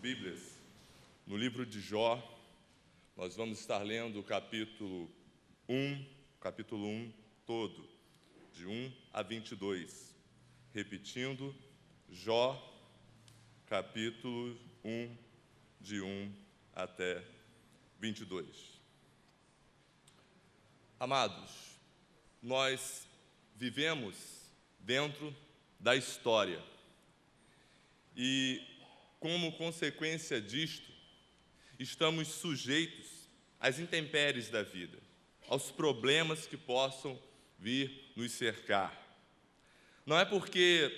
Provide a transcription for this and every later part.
Bíblias, no livro de Jó, nós vamos estar lendo o capítulo 1 todo, de 1 a 22. Repetindo, Jó, capítulo 1, de 1 até 22. Amados, nós vivemos dentro da história e, como consequência disto, estamos sujeitos às intempéries da vida, aos problemas que possam vir nos cercar. Não é porque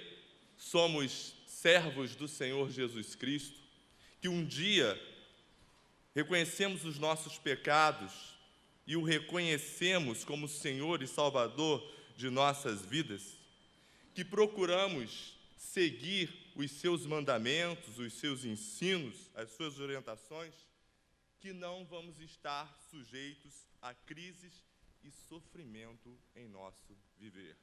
somos servos do Senhor Jesus Cristo que um dia reconhecemos os nossos pecados e o reconhecemos como Senhor e Salvador de nossas vidas, que procuramos seguir os seus mandamentos, os seus ensinos, as suas orientações, que não vamos estar sujeitos a crises e sofrimento em nosso viver.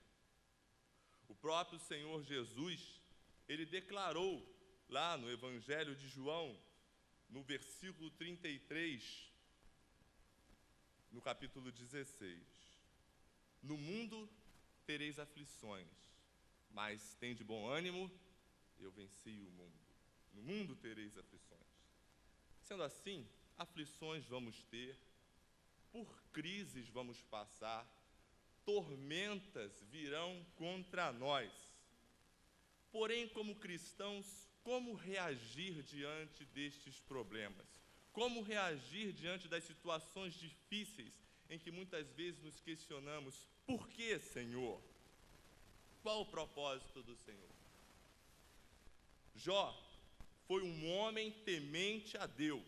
O próprio Senhor Jesus, ele declarou lá no Evangelho de João, no versículo 33, no capítulo 16, no mundo tereis aflições, mas tende bom ânimo, eu venci o mundo. No mundo tereis aflições. Sendo assim, aflições vamos ter, por crises vamos passar, tormentas virão contra nós. Porém, como cristãos, como reagir diante destes problemas? Como reagir diante das situações difíceis em que muitas vezes nos questionamos: por que, Senhor? Qual o propósito do Senhor? Jó foi um homem temente a Deus.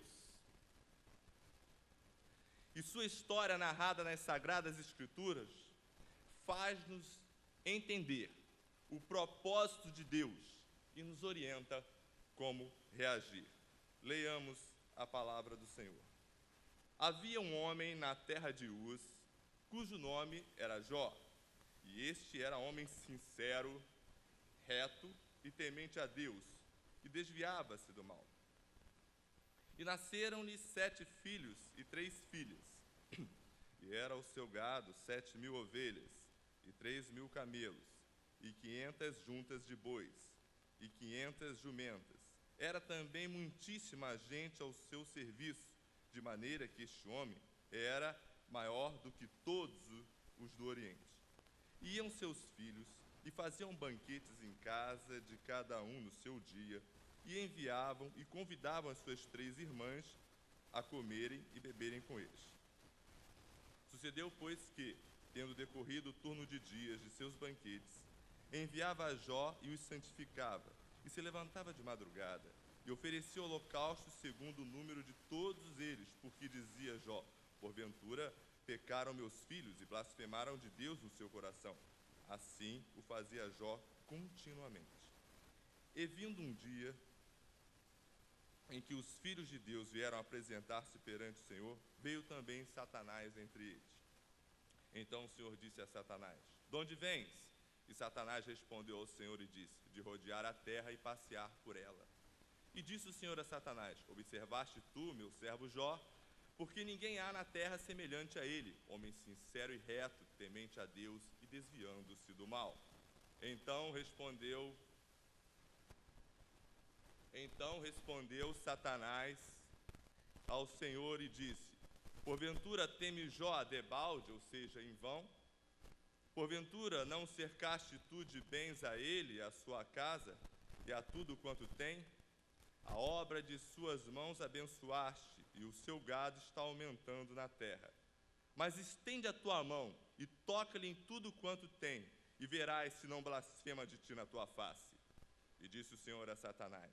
E sua história narrada nas Sagradas Escrituras faz-nos entender o propósito de Deus e nos orienta como reagir. Leiamos a palavra do Senhor. Havia um homem na terra de Uz, cujo nome era Jó, e este era homem sincero, reto e temente a Deus, e desviava-se do mal. E nasceram-lhe 7 filhos e 3 filhas, e era o seu gado 7.000 ovelhas, e 3.000 camelos, e 500 juntas de bois, e 500 jumentas. Era também muitíssima gente ao seu serviço, de maneira que este homem era maior do que todos os do Oriente. Iam seus filhos e faziam banquetes em casa de cada um no seu dia, e enviavam e convidavam as suas 3 irmãs a comerem e beberem com eles. Sucedeu, pois, que, tendo decorrido o turno de dias de seus banquetes, enviava a Jó e os santificava, e se levantava de madrugada, e oferecia holocausto segundo o número de todos eles, porque dizia Jó: porventura pecaram meus filhos e blasfemaram de Deus no seu coração. Assim o fazia Jó continuamente. E vindo um dia em que os filhos de Deus vieram apresentar-se perante o Senhor, veio também Satanás entre eles. Então o Senhor disse a Satanás: de onde vens? E Satanás respondeu ao Senhor e disse: de rodear a terra e passear por ela. E disse o Senhor a Satanás: observaste tu, meu servo Jó, porque ninguém há na terra semelhante a ele, homem sincero e reto, temente a Deus e desviando-se do mal. Então respondeu Satanás ao Senhor e disse: porventura teme Jó a debalde, ou seja, em vão? Porventura não cercaste tu de bens a ele, a sua casa, e a tudo quanto tem? A obra de suas mãos abençoaste, e o seu gado está aumentando na terra. Mas estende a tua mão e toca-lhe em tudo quanto tem, e verás se não blasfema de ti na tua face. E disse o Senhor a Satanás: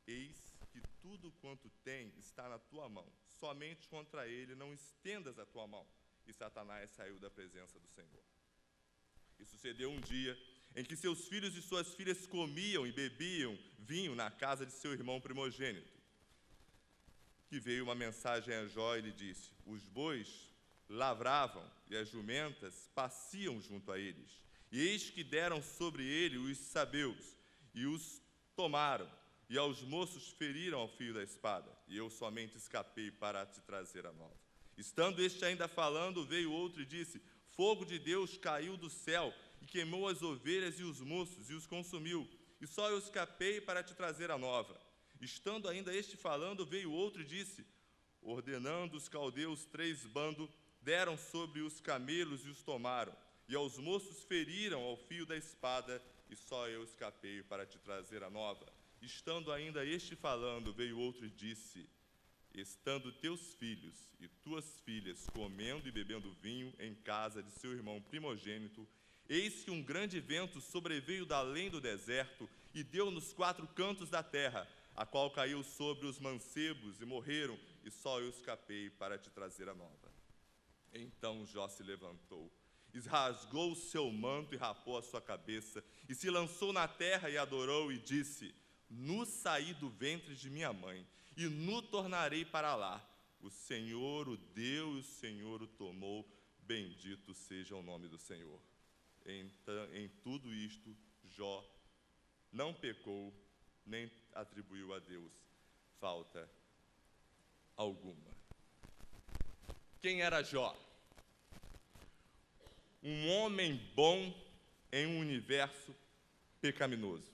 eis que tudo quanto tem está na tua mão, somente contra ele não estendas a tua mão. E Satanás saiu da presença do Senhor. E sucedeu um dia em que seus filhos e suas filhas comiam e bebiam vinho na casa de seu irmão primogênito, que veio uma mensagem a Jó e lhe disse: os bois lavravam e as jumentas pasciam junto a eles. E eis que deram sobre ele os sabeus, e os tomaram, e aos moços feriram ao fio da espada, e eu somente escapei para te trazer a nova. Estando este ainda falando, veio outro e disse: fogo de Deus caiu do céu e queimou as ovelhas e os moços e os consumiu, e só eu escapei para te trazer a nova. Estando ainda este falando, veio outro e disse: ordenando os caldeus 3 bandos, deram sobre os camelos e os tomaram, e aos moços feriram ao fio da espada, e só eu escapei para te trazer a nova. Estando ainda este falando, veio outro e disse: estando teus filhos e tuas filhas comendo e bebendo vinho em casa de seu irmão primogênito, eis que um grande vento sobreveio da além do deserto e deu nos 4 cantos da terra, a qual caiu sobre os mancebos e morreram, e só eu escapei para te trazer a nova. Então Jó se levantou, rasgou o seu manto e rapou a sua cabeça, e se lançou na terra e adorou e disse: nu saí do ventre de minha mãe, e nu tornarei para lá. O Senhor o deu e o Senhor o tomou, bendito seja o nome do Senhor. Então, em tudo isto, Jó não pecou, nem atribuiu a Deus falta alguma. Quem era Jó? Um homem bom em um universo pecaminoso.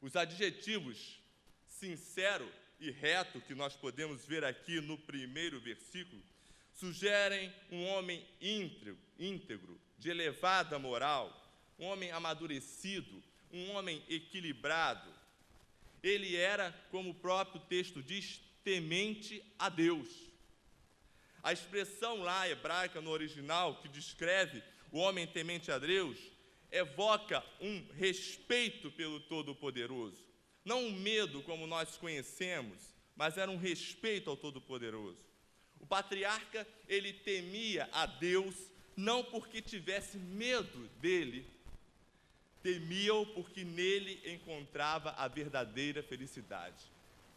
Os adjetivos sincero e reto que nós podemos ver aqui no primeiro versículo sugerem um homem íntegro, de elevada moral, um homem amadurecido, um homem equilibrado. Ele era, como o próprio texto diz, temente a Deus. A expressão lá hebraica no original que descreve o homem temente a Deus evoca um respeito pelo Todo-Poderoso. Não um medo como nós conhecemos, mas era um respeito ao Todo-Poderoso. O patriarca, ele temia a Deus não porque tivesse medo dele, temia-o porque nele encontrava a verdadeira felicidade.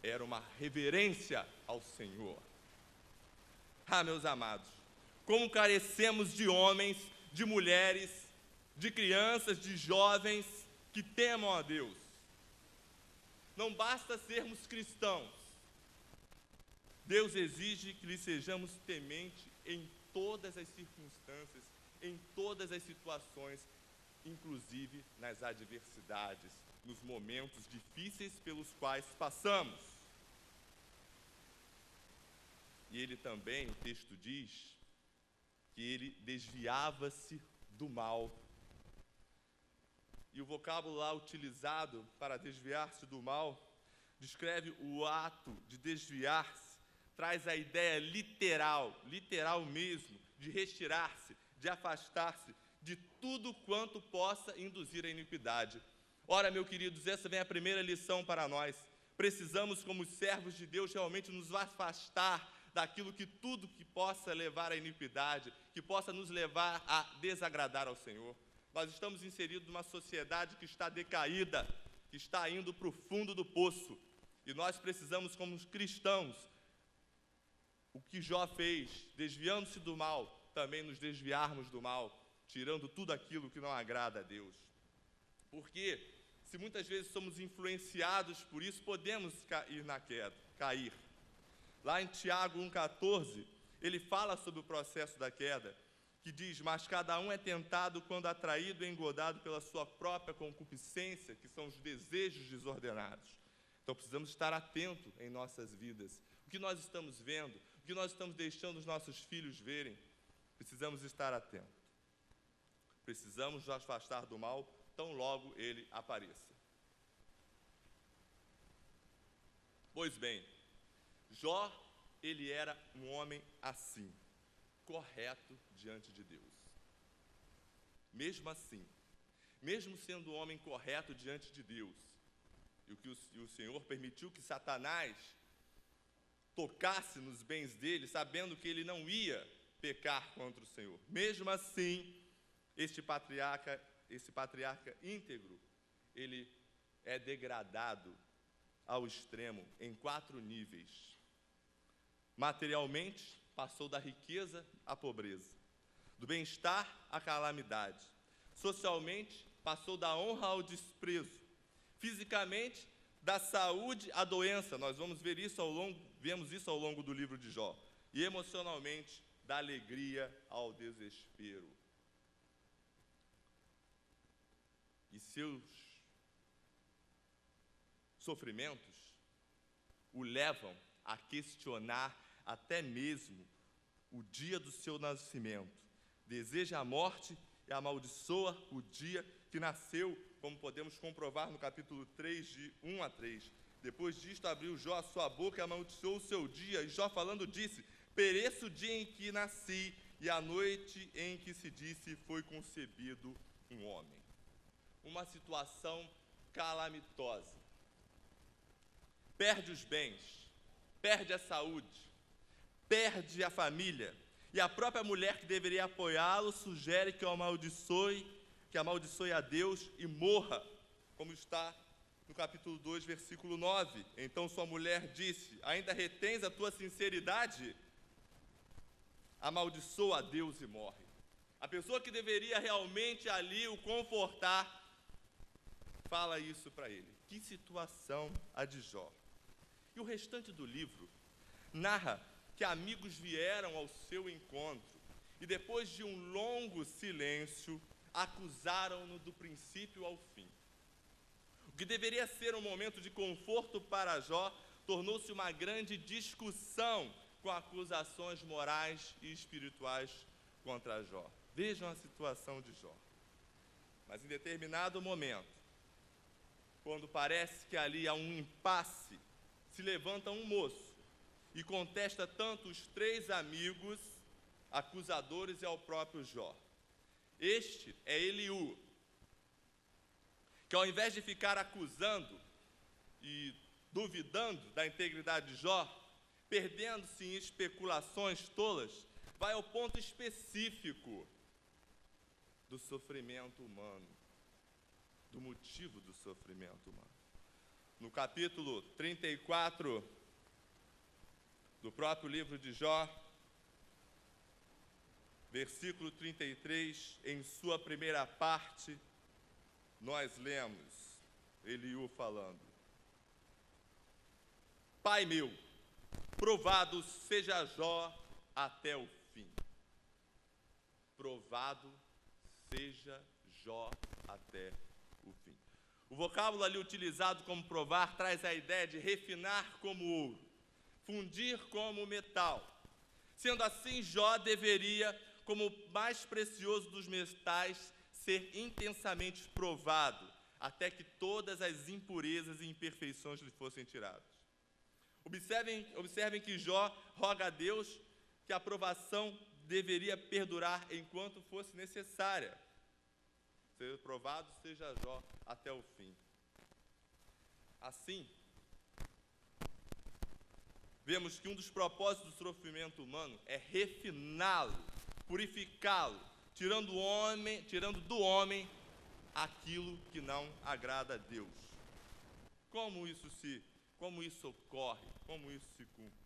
Era uma reverência ao Senhor. Ah, meus amados, como carecemos de homens, de mulheres, de crianças, de jovens que temam a Deus. Não basta sermos cristãos. Deus exige que lhe sejamos tementes em todas as circunstâncias, em todas as situações, inclusive nas adversidades, nos momentos difíceis pelos quais passamos. E ele também, o texto diz, que ele desviava-se do mal. E o vocábulo lá utilizado para desviar-se do mal descreve o ato de desviar-se, traz a ideia literal mesmo, de retirar-se, de afastar-se de tudo quanto possa induzir a iniquidade. Ora, meus queridos, essa vem a primeira lição para nós. Precisamos, como servos de Deus, realmente nos afastar daquilo que tudo que possa levar à iniquidade, que possa nos levar a desagradar ao Senhor. Nós estamos inseridos numa sociedade que está decaída, que está indo para o fundo do poço. E nós precisamos, como cristãos, o que Jó fez, desviando-se do mal, também nos desviarmos do mal, tirando tudo aquilo que não agrada a Deus. Porque, se muitas vezes somos influenciados por isso, podemos cair na queda, cair. Lá em Tiago 1,14, ele fala sobre o processo da queda, que diz: mas cada um é tentado quando atraído e engodado pela sua própria concupiscência, que são os desejos desordenados. Então precisamos estar atentos em nossas vidas. O que nós estamos vendo, o que nós estamos deixando os nossos filhos verem, precisamos estar atentos. Precisamos nos afastar do mal, tão logo ele apareça. Pois bem, Jó, ele era um homem assim, correto diante de Deus. Mesmo assim, mesmo sendo um homem correto diante de Deus, e o Senhor permitiu que Satanás tocasse nos bens dele, sabendo que ele não ia pecar contra o Senhor. Mesmo assim, esse patriarca íntegro, ele é degradado ao extremo em 4 níveis. Materialmente, passou da riqueza à pobreza, do bem-estar à calamidade. Socialmente, passou da honra ao desprezo. Fisicamente, da saúde à doença, nós vemos isso ao longo do livro de Jó. E emocionalmente, da alegria ao desespero. E seus sofrimentos o levam a questionar até mesmo o dia do seu nascimento. Deseja a morte e amaldiçoa o dia que nasceu, como podemos comprovar no capítulo 3, de 1 a 3. Depois disto, abriu Jó a sua boca e amaldiçoou o seu dia. E Jó, falando, disse: pereça o dia em que nasci, e a noite em que se disse foi concebido um homem. Uma situação calamitosa. Perde os bens, perde a saúde, perde a família. E a própria mulher que deveria apoiá-lo sugere que amaldiçoe a Deus e morra, como está no capítulo 2, versículo 9. Então sua mulher disse: ainda retens a tua sinceridade? Amaldiçoa a Deus e morre. A pessoa que deveria realmente ali o confortar, fala isso para ele. Que situação a de Jó. E o restante do livro narra que amigos vieram ao seu encontro e depois de um longo silêncio, acusaram-no do princípio ao fim. O que deveria ser um momento de conforto para Jó, tornou-se uma grande discussão com acusações morais e espirituais contra Jó. Vejam a situação de Jó. Mas em determinado momento, quando parece que ali há um impasse, se levanta um moço e contesta tanto os 3 amigos acusadores e ao próprio Jó. Este é Eliú, que ao invés de ficar acusando e duvidando da integridade de Jó, perdendo-se em especulações tolas, vai ao ponto específico do sofrimento humano, do motivo do sofrimento humano. No capítulo 34 do próprio livro de Jó, versículo 33, em sua primeira parte, nós lemos Eliú falando: Pai meu, provado seja Jó até o fim. Provado seja Jó até o fim. O vocábulo ali utilizado como provar traz a ideia de refinar como ouro, fundir como metal. Sendo assim, Jó deveria, como o mais precioso dos metais, ser intensamente provado, até que todas as impurezas e imperfeições lhe fossem tiradas. Observem que Jó roga a Deus que a provação deveria perdurar enquanto fosse necessária. Seja provado, seja Jó até o fim. Assim, vemos que um dos propósitos do sofrimento humano é refiná-lo, purificá-lo, tirando do homem aquilo que não agrada a Deus. Como isso ocorre? Como isso se cumpre?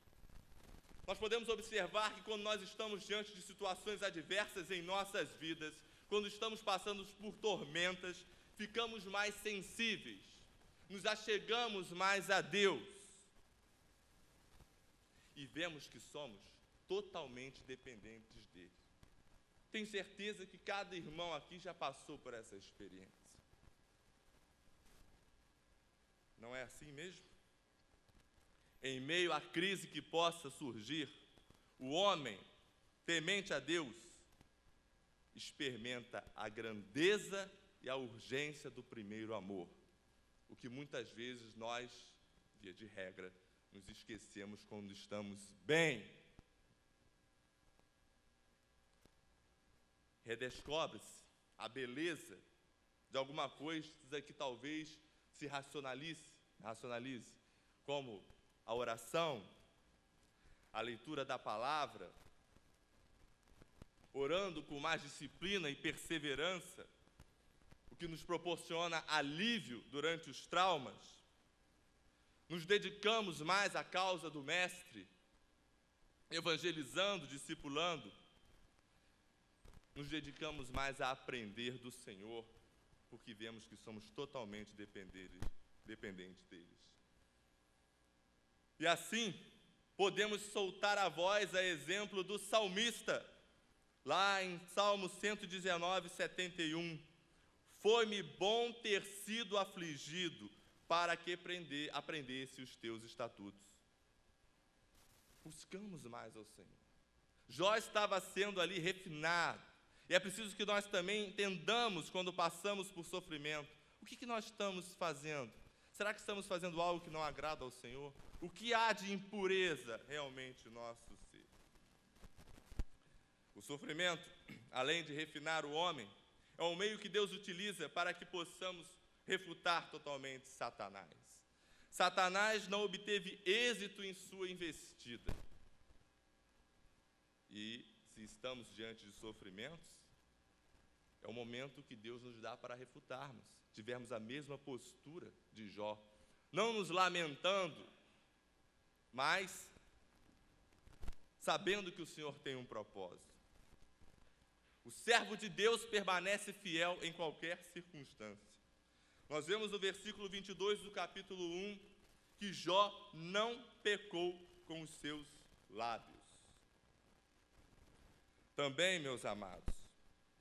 Nós podemos observar que quando nós estamos diante de situações adversas em nossas vidas, quando estamos passando por tormentas, ficamos mais sensíveis, nos achegamos mais a Deus e vemos que somos totalmente dependentes dele. Tenho certeza que cada irmão aqui já passou por essa experiência. Não é assim mesmo? Em meio à crise que possa surgir, o homem, temente a Deus, experimenta a grandeza e a urgência do primeiro amor, o que muitas vezes nós, via de regra, nos esquecemos quando estamos bem. Redescobre-se a beleza de alguma coisa que talvez se racionalize, como a oração, a leitura da palavra, orando com mais disciplina e perseverança, o que nos proporciona alívio durante os traumas. Nos dedicamos mais à causa do Mestre, evangelizando, discipulando. Nos dedicamos mais a aprender do Senhor, porque vemos que somos totalmente dependente deles. E assim, podemos soltar a voz a exemplo do salmista, lá em Salmo 119, 71. Foi-me bom ter sido afligido, para que aprendesse os teus estatutos. Buscamos mais ao Senhor. Jó estava sendo ali refinado. E é preciso que nós também entendamos, quando passamos por sofrimento, o que nós estamos fazendo? Será que estamos fazendo algo que não agrada ao Senhor? O que há de impureza realmente no nosso ser? O sofrimento, além de refinar o homem, é um meio que Deus utiliza para que possamos refutar totalmente Satanás. Satanás não obteve êxito em sua investida. E se estamos diante de sofrimentos, é o momento que Deus nos dá para refutarmos, tivermos a mesma postura de Jó, não nos lamentando, mas sabendo que o Senhor tem um propósito. O servo de Deus permanece fiel em qualquer circunstância. Nós vemos no versículo 22 do capítulo 1 que Jó não pecou com os seus lábios. Também, meus amados,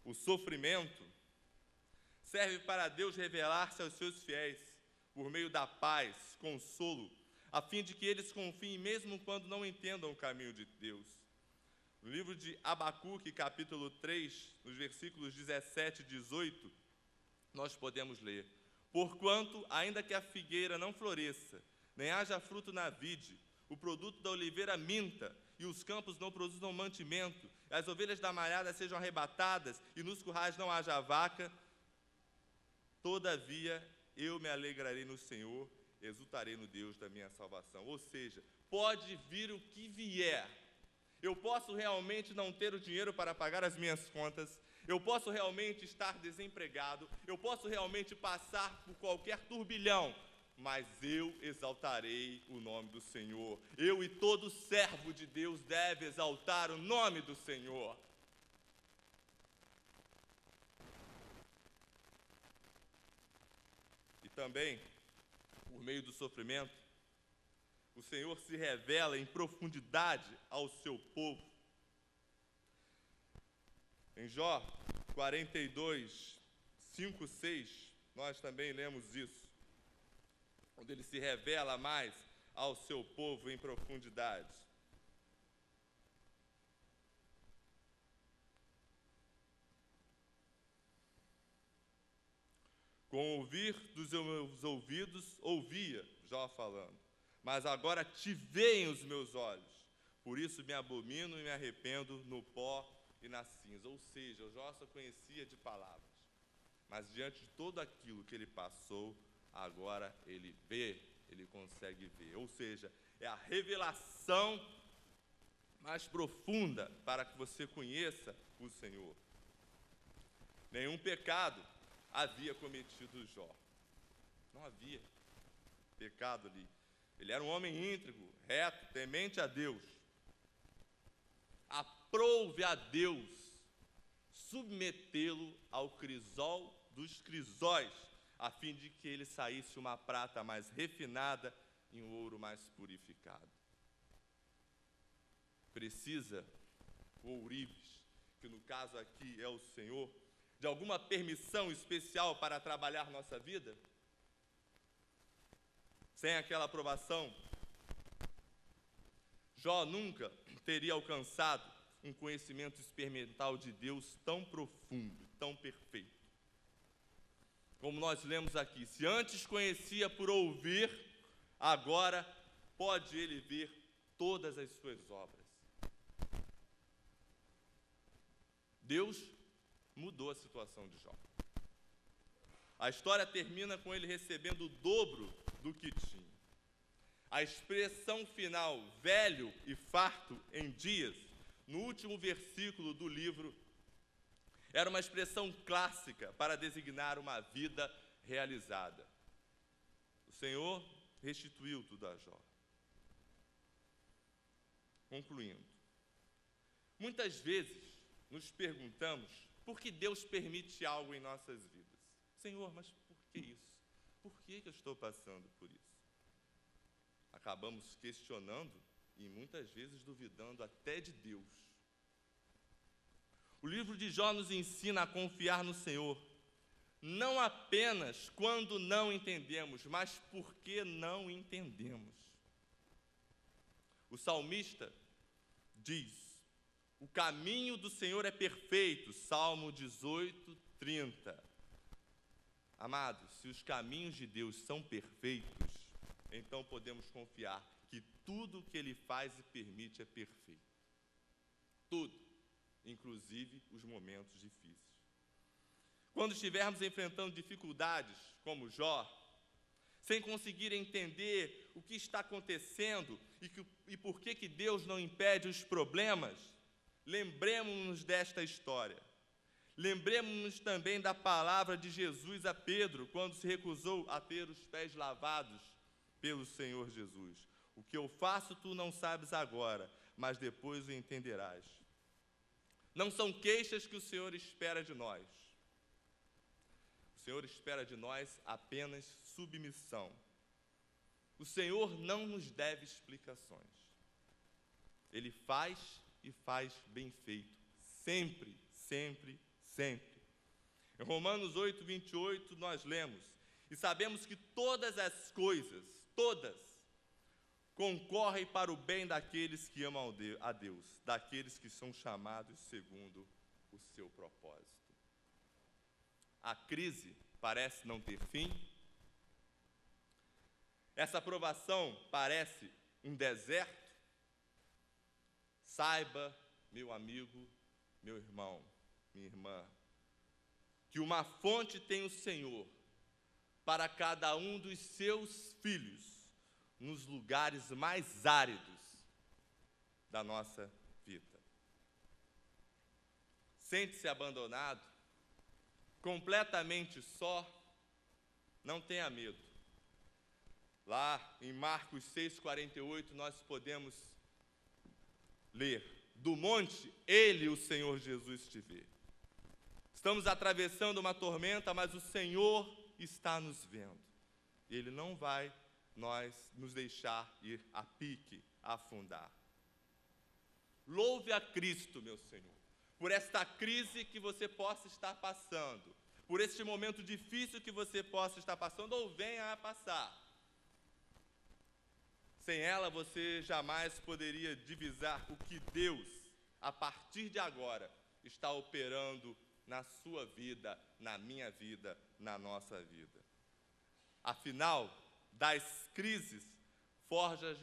o sofrimento serve para Deus revelar-se aos seus fiéis por meio da paz, consolo, a fim de que eles confiem mesmo quando não entendam o caminho de Deus. No livro de Abacuque, capítulo 3, nos versículos 17 e 18, nós podemos ler: porquanto, ainda que a figueira não floresça, nem haja fruto na vide, o produto da oliveira minta, e os campos não produzam mantimento, as ovelhas da malhada sejam arrebatadas, e nos currais não haja vaca, todavia eu me alegrarei no Senhor, exultarei no Deus da minha salvação. Ou seja, pode vir o que vier, eu posso realmente não ter o dinheiro para pagar as minhas contas, eu posso realmente estar desempregado, eu posso realmente passar por qualquer turbilhão, mas eu exaltarei o nome do Senhor. Eu e todo servo de Deus deve exaltar o nome do Senhor. E também, por meio do sofrimento, o Senhor se revela em profundidade ao seu povo. Em Jó 42, 5, 6, nós também lemos isso, onde ele se revela mais ao seu povo em profundidade. Com o ouvir dos meus ouvidos, ouvia, Jó falando, mas agora te veem os meus olhos, por isso me abomino e me arrependo no pó e na cinza. Ou seja, Jó só conhecia de palavras, mas diante de tudo aquilo que ele passou, agora ele vê, ele consegue ver. Ou seja, é a revelação mais profunda para que você conheça o Senhor. Nenhum pecado havia cometido Jó. Não havia pecado ali. Ele era um homem íntegro, reto, temente a Deus. Aprouve a Deus submetê-lo ao crisol dos crisóis, a fim de que ele saísse uma prata mais refinada e um ouro mais purificado. Precisa o ourives, que no caso aqui é o Senhor, de alguma permissão especial para trabalhar nossa vida? Sem aquela aprovação, Jó nunca teria alcançado um conhecimento experimental de Deus tão profundo, tão perfeito. Como nós lemos aqui, se antes conhecia por ouvir, agora pode ele ver todas as suas obras. Deus mudou a situação de Jó. A história termina com ele recebendo o dobro do que tinha. A expressão final, velho e farto em dias, no último versículo do livro, era uma expressão clássica para designar uma vida realizada. O Senhor restituiu tudo a Jó. Concluindo, muitas vezes nos perguntamos por que Deus permite algo em nossas vidas. Senhor, mas por que isso? Por que eu estou passando por isso? Acabamos questionando e muitas vezes duvidando até de Deus. O livro de Jó nos ensina a confiar no Senhor, não apenas quando não entendemos, mas porque não entendemos. O salmista diz: o caminho do Senhor é perfeito, Salmo 18, 30. Amados, se os caminhos de Deus são perfeitos, então podemos confiar que tudo o que Ele faz e permite é perfeito. Tudo, inclusive os momentos difíceis. Quando estivermos enfrentando dificuldades, como Jó, sem conseguir entender o que está acontecendo e por que Deus não impede os problemas, lembremos-nos desta história. Lembremos-nos também da palavra de Jesus a Pedro, quando se recusou a ter os pés lavados pelo Senhor Jesus. O que eu faço tu não sabes agora, mas depois o entenderás. Não são queixas que o Senhor espera de nós. O Senhor espera de nós apenas submissão. O Senhor não nos deve explicações. Ele faz e faz bem feito. Sempre, sempre, sempre. Em Romanos 8, 28, nós lemos: e sabemos que todas as coisas, todas, concorrem para o bem daqueles que amam a Deus, daqueles que são chamados segundo o seu propósito. A crise parece não ter fim. Essa provação parece um deserto. Saiba, meu amigo, meu irmão, minha irmã, que uma fonte tem o Senhor para cada um dos seus filhos nos lugares mais áridos da nossa vida. Sente-se abandonado, completamente só, não tenha medo. Lá em Marcos 6,48 nós podemos ler: do monte, ele, o Senhor Jesus, te vê. Estamos atravessando uma tormenta, mas o Senhor está nos vendo. Ele não vai nos deixar ir a pique, afundar. Louve a Cristo, meu Senhor, por esta crise que você possa estar passando, por este momento difícil que você possa estar passando ou venha a passar. Sem ela, você jamais poderia divisar o que Deus, a partir de agora, está operando na sua vida, na minha vida, na nossa vida. Afinal, das crises, forja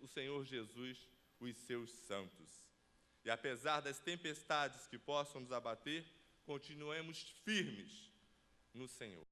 o Senhor Jesus os seus santos. E apesar das tempestades que possam nos abater, continuemos firmes no Senhor.